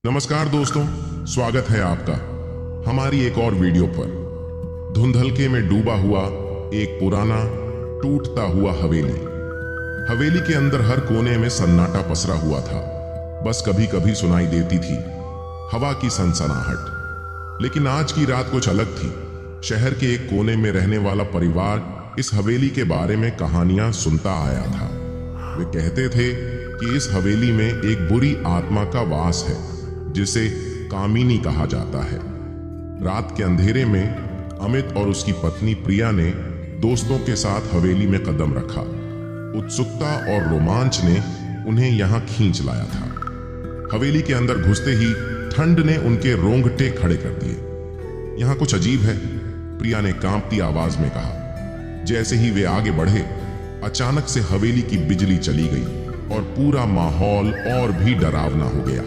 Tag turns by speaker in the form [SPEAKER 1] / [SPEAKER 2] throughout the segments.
[SPEAKER 1] नमस्कार दोस्तों, स्वागत है आपका हमारी एक और वीडियो पर। धुंधलके में डूबा हुआ एक पुराना टूटता हुआ हवेली के अंदर हर कोने में सन्नाटा पसरा हुआ था। बस कभी कभी सुनाई देती थी हवा की सनसनाहट। लेकिन आज की रात कुछ अलग थी। शहर के एक कोने में रहने वाला परिवार इस हवेली के बारे में कहानियां सुनता आया था। वे कहते थे कि इस हवेली में एक बुरी आत्मा का वास है जिसे कामिनी कहा जाता है। रात के अंधेरे में अमित और उसकी पत्नी प्रिया ने दोस्तों के साथ हवेली में कदम रखा। उत्सुकता और रोमांच ने उन्हें यहां खींच लाया था। हवेली के अंदर घुसते ही ठंड ने उनके रोंगटे खड़े कर दिए। यहां कुछ अजीब है, प्रिया ने कांपती आवाज में कहा। जैसे ही वे आगे बढ़े, अचानक से हवेली की बिजली चली गई और पूरा माहौल और भी डरावना हो गया।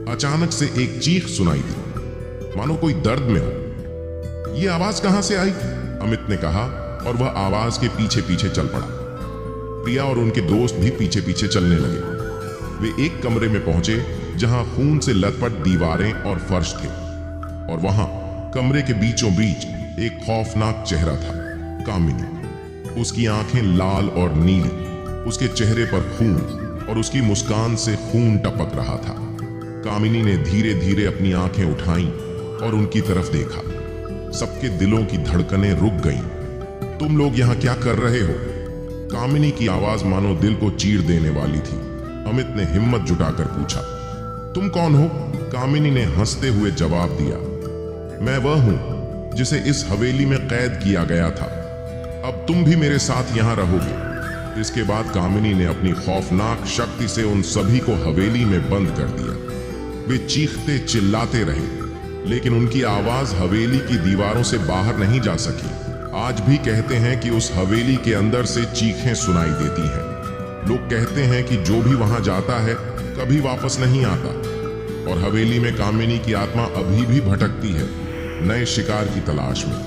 [SPEAKER 1] अचानक से एक चीख सुनाई दी, मानो कोई दर्द में हो। ये आवाज कहां से आई? अमित ने कहा और वह आवाज के पीछे पीछे चल पड़ा। प्रिया और उनके दोस्त भी पीछे पीछे चलने लगे। वे एक कमरे में पहुंचे जहां खून से लथपथ दीवारें और फर्श थे, और वहां कमरे के बीचों बीच एक खौफनाक चेहरा था, कामिनी। उसकी आंखें लाल और नीली, उसके चेहरे पर खून और उसकी मुस्कान से खून टपक रहा था। कामिनी ने धीरे धीरे अपनी आंखें उठाईं और उनकी तरफ देखा। सबके दिलों की धड़कनें रुक गईं। तुम लोग यहां क्या कर रहे हो? कामिनी की आवाज मानो दिल को चीर देने वाली थी। अमित ने हिम्मत जुटाकर पूछा, तुम कौन हो? कामिनी ने हंसते हुए जवाब दिया, मैं वह हूं जिसे इस हवेली में कैद किया गया था। अब तुम भी मेरे साथ यहां रहोगे। इसके बाद कामिनी ने अपनी खौफनाक शक्ति से उन सभी को हवेली में बंद कर दिया। वे चीखते चिल्लाते रहे, लेकिन उनकी आवाज हवेली की दीवारों से बाहर नहीं जा सकी। आज भी कहते हैं कि उस हवेली के अंदर से चीखें सुनाई देती हैं। लोग कहते हैं कि जो भी वहां जाता है कभी वापस नहीं आता, और हवेली में कामिनी की आत्मा अभी भी भटकती है, नए शिकार की तलाश में।